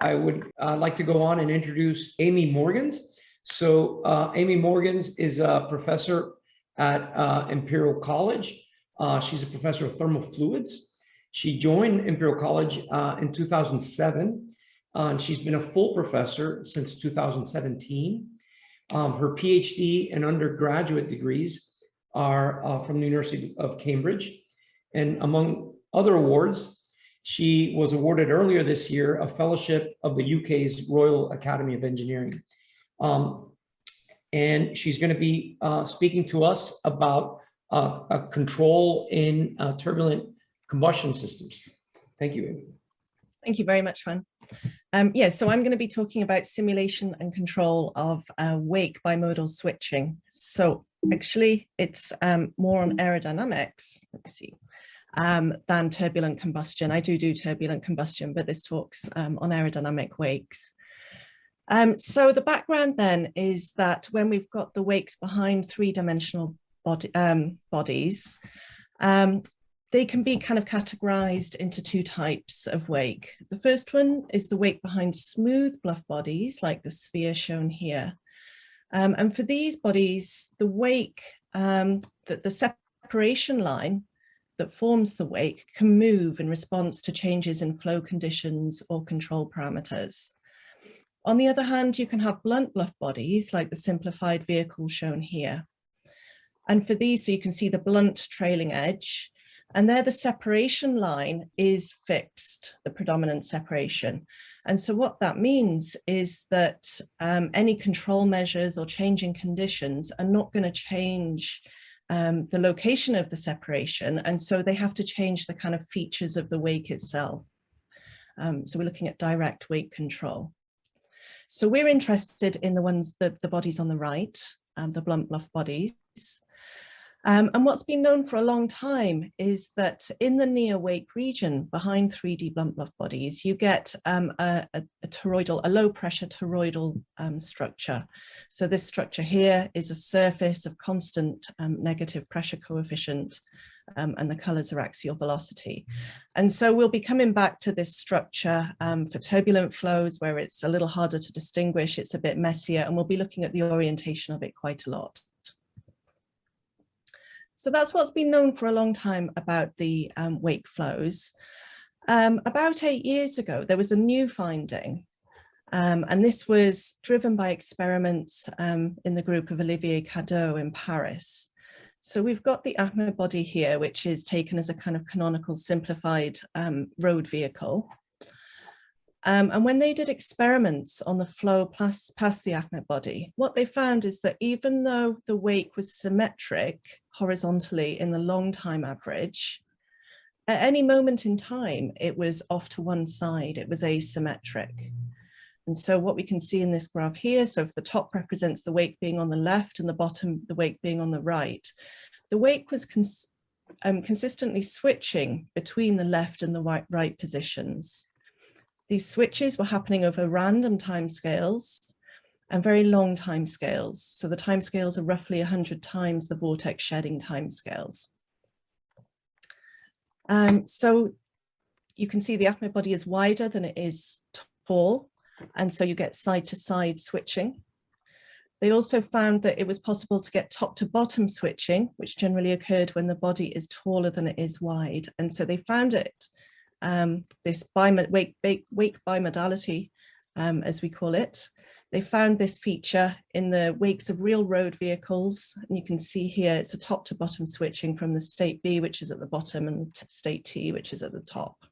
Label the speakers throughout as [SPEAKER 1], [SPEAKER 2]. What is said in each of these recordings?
[SPEAKER 1] I would like to go on and introduce Aimee Morgans. So Aimee Morgans is a professor at Imperial College. She's a professor of thermal fluids. She joined Imperial College in 2007, and she's been a full professor since 2017. Her PhD and undergraduate degrees are from the University of Cambridge. And among other awards, she was awarded earlier this year a fellowship of the UK's Royal Academy of Engineering. And she's going to be speaking to us about a control in turbulent combustion systems. Thank you, Aimee.
[SPEAKER 2] Thank you very much, Juan. So I'm going to be talking about simulation and control of wake bimodal switching. So actually, it's more on aerodynamics. Let me see. Than turbulent combustion. I do turbulent combustion, but this talks on aerodynamic wakes. So the background then is that when we've got the wakes behind three-dimensional bodies, they can be kind of categorized into two types of wake. The first one is the wake behind smooth bluff bodies, like the sphere shown here. And for these bodies, the wake, the separation line that forms the wake can move in response to changes in flow conditions or control parameters. On the other hand, you can have blunt bluff bodies like the simplified vehicle shown here. And for these, so you can see the blunt trailing edge, and there the separation line is fixed, the predominant separation. And so what that means is that any control measures or changing conditions are not going to change the location of the separation, and so they have to change the kind of features of the wake itself. So we're looking at direct wake control. So we're interested in the bodies on the right, the blunt bluff bodies. And what's been known for a long time is that in the near wake region behind 3D blunt bluff bodies, you get a low pressure toroidal structure. So this structure here is a surface of constant negative pressure coefficient, and the colors are axial velocity. And so we'll be coming back to this structure for turbulent flows where it's a little harder to distinguish, it's a bit messier, and we'll be looking at the orientation of it quite a lot. So that's what's been known for a long time about the wake flows. About 8 years ago, there was a new finding, and this was driven by experiments in the group of Olivier Cadeau in Paris. So we've got the Aimee body here, which is taken as a kind of canonical simplified road vehicle. And when they did experiments on the flow past the Aimee body, what they found is that even though the wake was symmetric horizontally in the long time average, at any moment in time, it was off to one side, it was asymmetric. And so what we can see in this graph here, so if the top represents the wake being on the left and the bottom, the wake being on the right, the wake was consistently switching between the left and the right positions. These switches were happening over random timescales and very long timescales. So the timescales are roughly 100 times the vortex shedding timescales. So you can see the Aimee body is wider than it is tall, and so you get side-to-side switching. They also found that it was possible to get top-to-bottom switching, which generally occurred when the body is taller than it is wide. And so they found it, this wake bi-modality, as we call it. They found this feature in the wakes of real road vehicles. And you can see here, it's a top to bottom switching from the state B, which is at the bottom, and state T, which is at the top.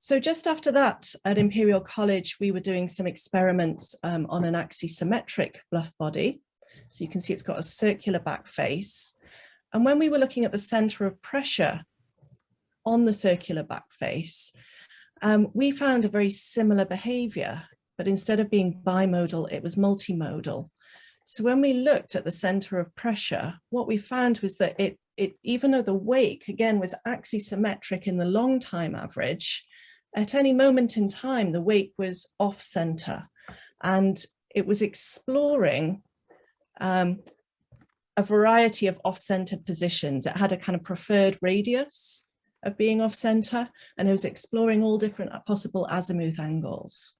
[SPEAKER 2] So just after that, at Imperial College, we were doing some experiments on an axisymmetric bluff body. So you can see it's got a circular back face. And when we were looking at the center of pressure on the circular back face, we found a very similar behavior, but instead of being bimodal, it was multimodal. So when we looked at the center of pressure, what we found was that even though the wake, again, was axisymmetric in the long time average, at any moment in time, the wake was off center, and it was exploring a variety of off-centered positions. It had a kind of preferred radius, of being off center, and it was exploring all different possible azimuth angles.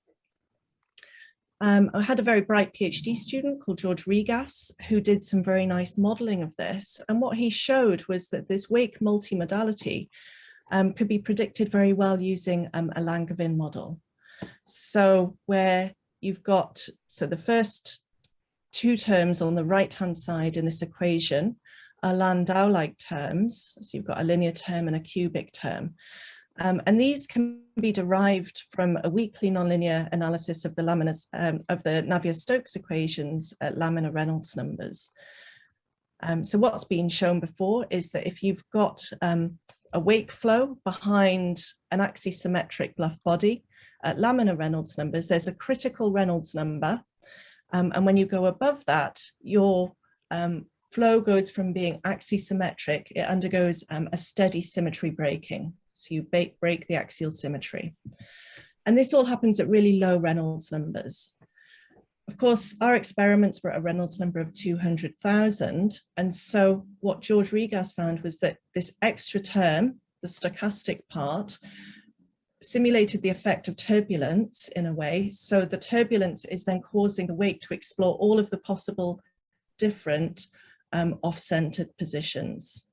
[SPEAKER 2] I had a very bright PhD student called George Regas who did some very nice modeling of this. And what he showed was that this wake multimodality could be predicted very well using a Langevin model. So where you've got, so the first two terms on the right-hand side in this equation are Landau-like terms. So you've got a linear term and a cubic term. And these can be derived from a weakly nonlinear analysis of the laminars, of the Navier-Stokes equations at laminar Reynolds numbers. So what's been shown before is that if you've got a wake flow behind an axisymmetric bluff body at laminar Reynolds numbers, there's a critical Reynolds number. And when you go above that, your flow goes from being axisymmetric, it undergoes a steady symmetry breaking. So you break the axial symmetry. And this all happens at really low Reynolds numbers. Of course, our experiments were at a Reynolds number of 200,000. And so what George Regas found was that this extra term, the stochastic part, simulated the effect of turbulence in a way. So the turbulence is then causing the wake to explore all of the possible different off-centered positions.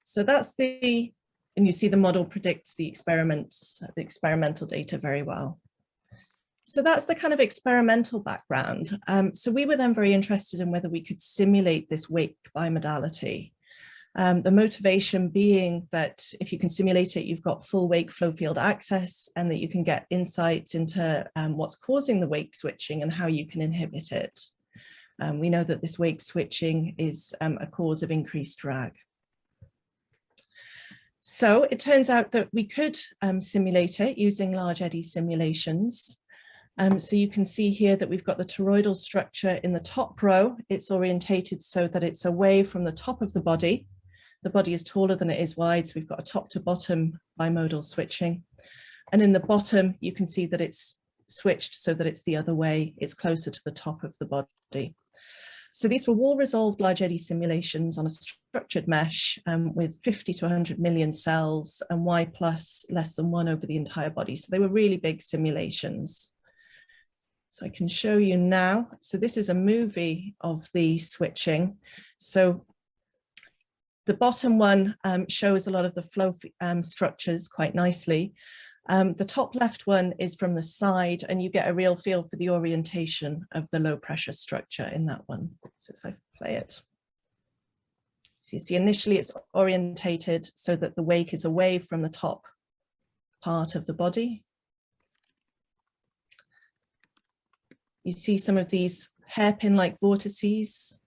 [SPEAKER 2] So that's and you see the model predicts the experimental data very well. So that's the kind of experimental background. So we were then very interested in whether we could simulate this wake bi-modality. The motivation being that if you can simulate it, you've got full wake flow field access and that you can get insights into what's causing the wake switching and how you can inhibit it. We know that this wake switching is a cause of increased drag. So it turns out that we could simulate it using large eddy simulations. So you can see here that we've got the toroidal structure in the top row. It's orientated so that it's away from the top of the body. The body is taller than it is wide, so we've got a top to bottom bimodal switching. And in the bottom, you can see that it's switched so that it's the other way. It's closer to the top of the body. So these were wall-resolved large eddy simulations on a structured mesh with 50 to 100 million cells and Y plus less than 1 over the entire body. So they were really big simulations. So I can show you now. So this is a movie of the switching. So the bottom one shows a lot of the flow structures quite nicely. The top left one is from the side and you get a real feel for the orientation of the low pressure structure in that one. So if I play it. So you see initially it's orientated so that the wake is away from the top part of the body. You see some of these hairpin-like vortices.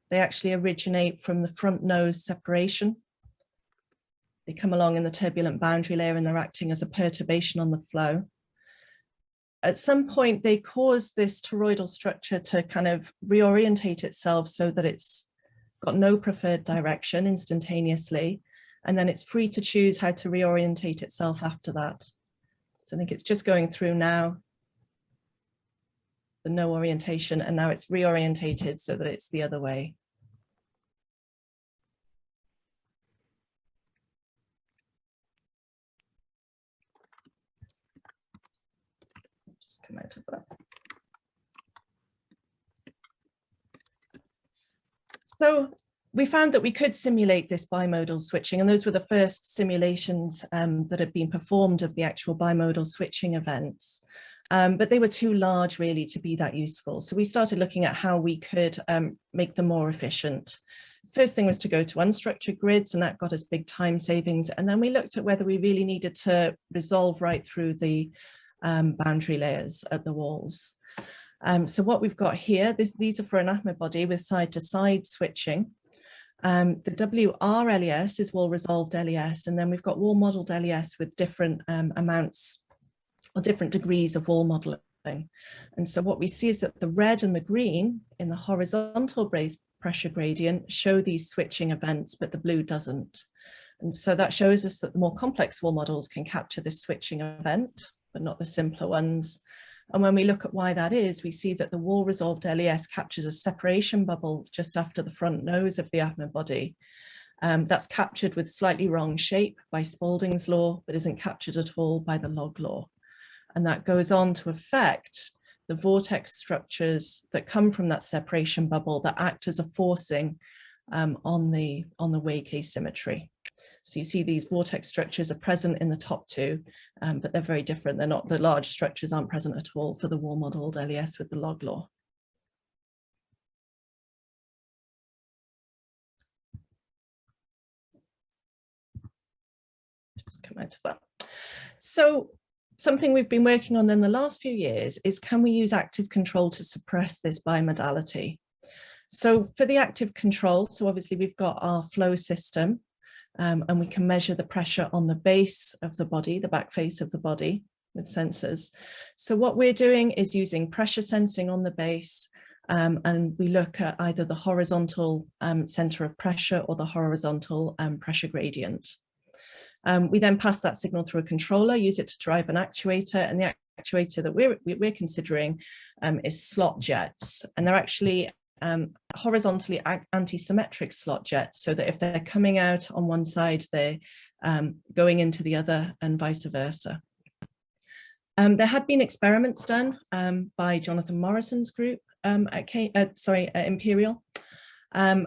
[SPEAKER 2] They actually originate from the front nose separation. They come along in the turbulent boundary layer and they're acting as a perturbation on the flow. At some point, they cause this toroidal structure to kind of reorientate itself so that it's got no preferred direction instantaneously, and then it's free to choose how to reorientate itself after that. So I think it's just going through now, the no orientation, and now it's reorientated so that it's the other way. Just come out of that. So we found that we could simulate this bimodal switching, and those were the first simulations that had been performed of the actual bimodal switching events. But they were too large really to be that useful. So we started looking at how we could make them more efficient. First thing was to go to unstructured grids, and that got us big time savings. And then we looked at whether we really needed to resolve right through the boundary layers at the walls. So what we've got here, these are for an Aimee body with side-to-side switching. The WR LES is wall-resolved LES, and then we've got wall-modeled LES with different amounts or different degrees of wall modeling. And so what we see is that the red and the green in the horizontal pressure gradient show these switching events, but the blue doesn't. And so that shows us that the more complex wall models can capture this switching event, but not the simpler ones. And when we look at why that is, we see that the wall-resolved LES captures a separation bubble just after the front nose of the Aimee body. That's captured with slightly wrong shape by Spalding's law, but isn't captured at all by the log law. And that goes on to affect the vortex structures that come from that separation bubble that act as a forcing on the wake asymmetry. So you see these vortex structures are present in the top two, but they're very different. They're not, the large structures aren't present at all for the wall-modeled LES with the log law. Just come out of that. So something we've been working on in the last few years is, can we use active control to suppress this bi-modality? So for the active control, so obviously we've got our flow system, and we can measure the pressure on the base of the body, the back face of the body with sensors. So what we're doing is using pressure sensing on the base, and we look at either the horizontal center of pressure or the horizontal pressure gradient. We then pass that signal through a controller, use it to drive an actuator, and the actuator that we're considering is slot jets, and they're actually horizontally anti-symmetric slot jets, so that if they're coming out on one side, they're going into the other and vice versa. There had been experiments done by Jonathan Morrison's group at Imperial, and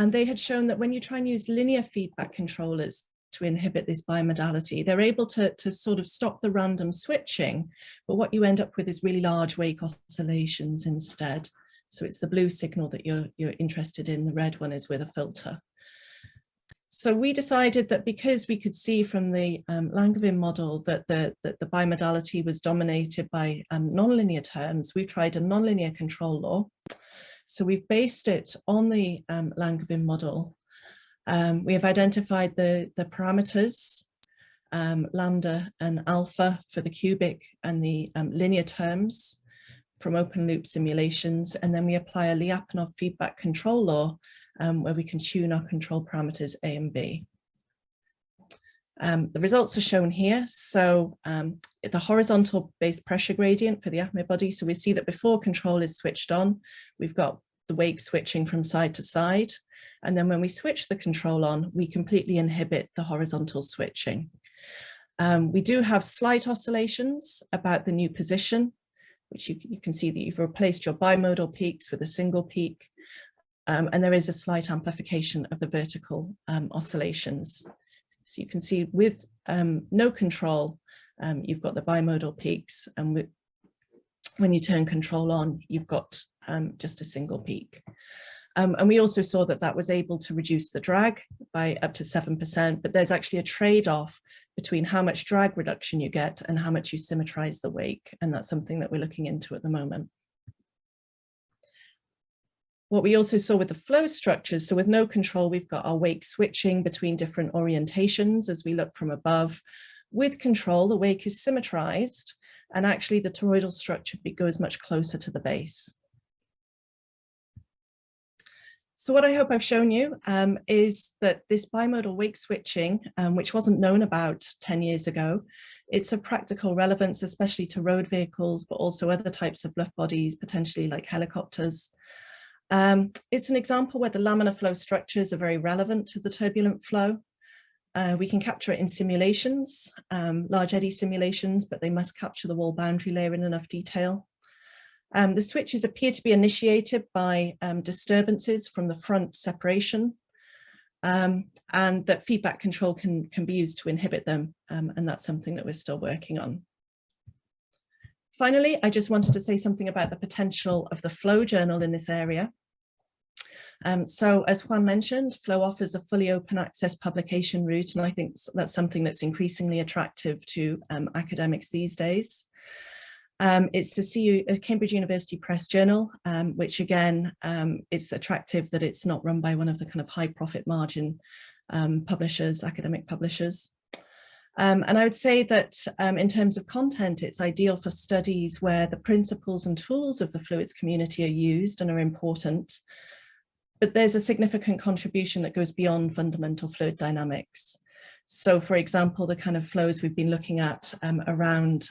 [SPEAKER 2] they had shown that when you try and use linear feedback controllers to inhibit this bi-modality, they're able to sort of stop the random switching, but what you end up with is really large wake oscillations instead. So it's the blue signal that you're interested in, the red one is with a filter. So we decided that because we could see from the Langevin model that the bi-modality was dominated by nonlinear terms, we tried a nonlinear control law. So we've based it on the Langevin model. We have identified the parameters, lambda and alpha for the cubic and the linear terms from open loop simulations, and then we apply a Lyapunov feedback control law where we can tune our control parameters A and B. The results are shown here. So the horizontal base pressure gradient for the Aimee body. So we see that before control is switched on, we've got the wake switching from side to side. And then when we switch the control on, we completely inhibit the horizontal switching. We do have slight oscillations about the new position, which you can see that you've replaced your bimodal peaks with a single peak. And there is a slight amplification of the vertical oscillations. So you can see with no control, you've got the bimodal peaks, and when you turn control on, you've got just a single peak. And we also saw that that was able to reduce the drag by up to 7%, but there's actually a trade-off between how much drag reduction you get and how much you symmetrize the wake. And that's something that we're looking into at the moment. What we also saw with the flow structures, so with no control, we've got our wake switching between different orientations as we look from above. With control, the wake is symmetrized, and actually the toroidal structure goes much closer to the base. So what I hope I've shown you is that this bimodal wake switching, which wasn't known about 10 years ago, it's of practical relevance, especially to road vehicles, but also other types of bluff bodies, potentially like helicopters. It's an example where the laminar flow structures are very relevant to the turbulent flow. We can capture it in simulations, large eddy simulations, but they must capture the wall boundary layer in enough detail. The switches appear to be initiated by disturbances from the front separation, and that feedback control can be used to inhibit them, and that's something that we're still working on. Finally, I just wanted to say something about the potential of the Flow journal in this area. So as Juan mentioned, Flow offers a fully open access publication route, and I think that's something that's increasingly attractive to academics these days. It's the Cambridge University Press journal, which again, it's attractive that it's not run by one of the kind of high profit margin publishers, academic publishers. And I would say that in terms of content, it's ideal for studies where the principles and tools of the fluids community are used and are important, but there's a significant contribution that goes beyond fundamental fluid dynamics. So for example, the kind of flows we've been looking at around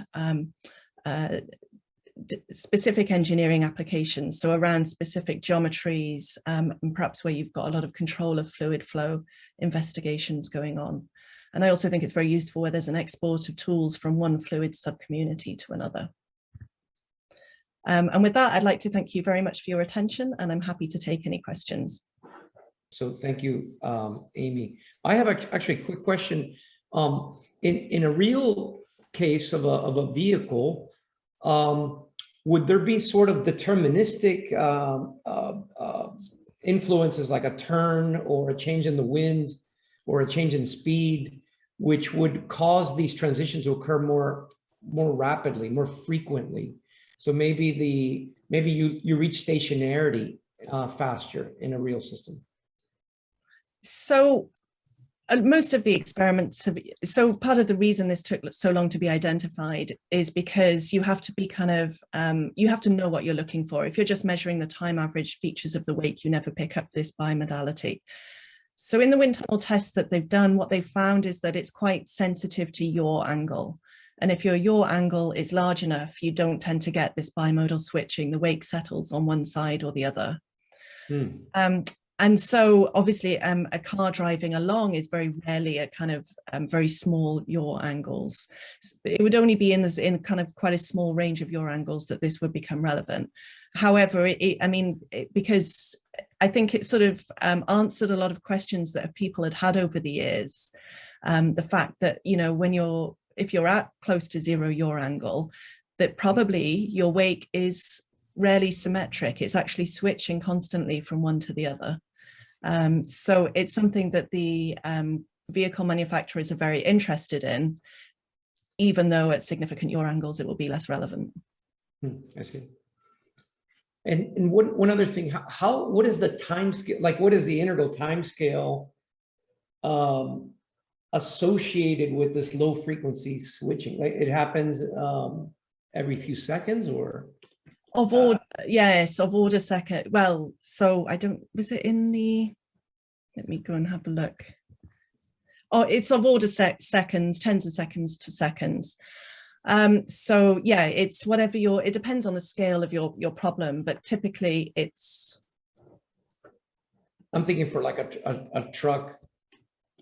[SPEAKER 2] specific engineering applications, so around specific geometries, and perhaps where you've got a lot of control of fluid flow investigations going on. And I also think it's very useful where there's an export of tools from one fluid subcommunity to another. And with that, I'd like to thank you very much for your attention, and I'm happy to take any questions.
[SPEAKER 1] So thank you, Aimee. I have actually a quick question. In a real case of a vehicle, would there be sort of deterministic influences like a turn or a change in the wind or a change in speed, which would cause these transitions to occur more rapidly, more frequently? So maybe you reach stationarity faster in a real system.
[SPEAKER 2] So most of the experiments so part of the reason this took so long to be identified is because you have to be kind of, you have to know what you're looking for. If you're just measuring the time average features of the wake, you never pick up this bi-modality. So in the wind tunnel tests that they've done, what they've found is that it's quite sensitive to yaw angle. And if your yaw angle is large enough, you don't tend to get this bimodal switching. The wake settles on one side or the other. And so obviously a car driving along is very rarely a kind of very small yaw angles. It would only be in kind of quite a small range of yaw angles that this would become relevant. However, because I think it sort of answered a lot of questions that people had had over the years. The fact that, you know, if you're at close to zero yaw angle, that probably your wake is rarely symmetric. It's actually switching constantly from one to the other. So it's something that the vehicle manufacturers are very interested in, even though at significant yaw angles, it will be less relevant.
[SPEAKER 1] I see. And one other thing, what is the time scale? Like, what is the integral time scale associated with this low frequency switching? Like, it happens every few seconds, or?
[SPEAKER 2] Of order, yes, of order second. Well, so I don't, was it in the, let me go and have a look. Oh, it's of order seconds, tens of seconds to seconds. So yeah, it's whatever it depends on the scale of your problem, but typically it's.
[SPEAKER 1] I'm thinking for like a truck,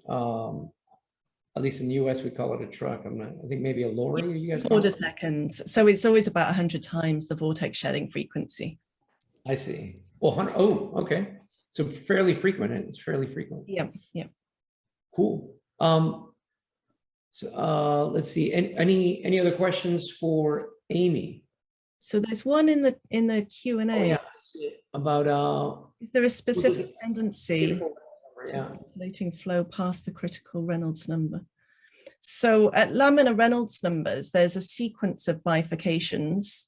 [SPEAKER 1] at least in the US, we call it a truck. I think maybe a lorry. You guys
[SPEAKER 2] order seconds. So it's always about 100 times the vortex shedding frequency.
[SPEAKER 1] I see. Oh, okay. So fairly frequent. It's fairly frequent.
[SPEAKER 2] Yeah, yeah.
[SPEAKER 1] Cool. So let's see. Any other questions for Aimee?
[SPEAKER 2] So there's one in the Q&A.
[SPEAKER 1] Oh, yeah, I see it. About
[SPEAKER 2] is there a specific tendency?
[SPEAKER 1] Yeah.
[SPEAKER 2] Oscillating flow past the critical Reynolds number. So at laminar Reynolds numbers, there's a sequence of bifurcations.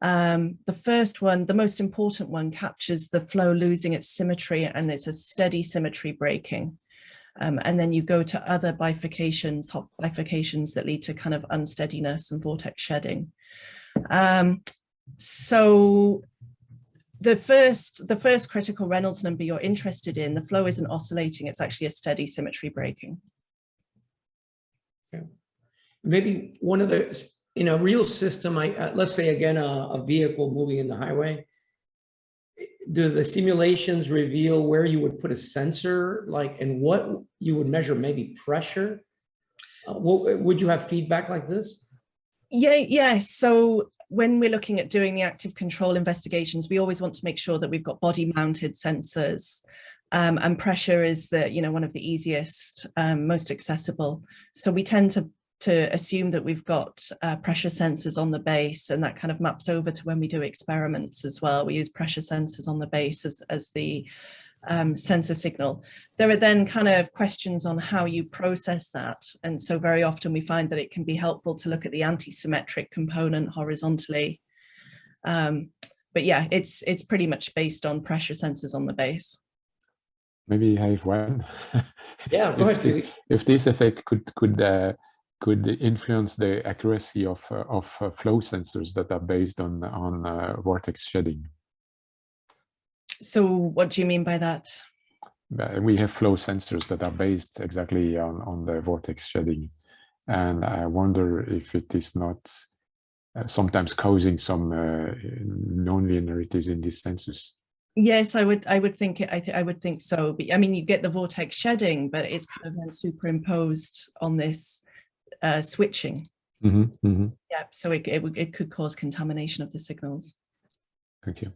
[SPEAKER 2] The first one, the most important one, captures the flow losing its symmetry, and it's a steady symmetry breaking. And then you go to other bifurcations, hot bifurcations that lead to kind of unsteadiness and vortex shedding. So the first critical Reynolds number you're interested in, the flow isn't oscillating, it's actually a steady symmetry breaking.
[SPEAKER 1] Okay. Maybe one of the, in a real system, let's say again, a vehicle moving in the highway, do the simulations reveal where you would put a sensor, like, and what you would measure, maybe pressure? Would you have feedback like this?
[SPEAKER 2] Yeah. So when we're looking at doing the active control investigations, we always want to make sure that we've got body-mounted sensors, and pressure is one of the easiest, most accessible. So we tend to assume that we've got pressure sensors on the base, and that kind of maps over to when we do experiments as well. We use pressure sensors on the base as the sensor signal. There are then kind of questions on how you process that. And so very often we find that it can be helpful to look at the anti-symmetric component horizontally. But yeah, it's pretty much based on pressure sensors on the base.
[SPEAKER 3] Maybe I have one.
[SPEAKER 1] Yeah, go ahead.
[SPEAKER 3] If this effect could influence the accuracy of flow sensors that are based on vortex shedding.
[SPEAKER 2] So what do you mean by that?
[SPEAKER 3] We have flow sensors that are based exactly on the vortex shedding. And I wonder if it is not sometimes causing some non-linearities in these sensors.
[SPEAKER 2] Yes, I would think it. I would think so. But I mean, you get the vortex shedding, but it's kind of then superimposed on this switching.
[SPEAKER 3] Mm-hmm, mm-hmm.
[SPEAKER 2] Yeah, so it could cause contamination of the signals.
[SPEAKER 3] Thank you.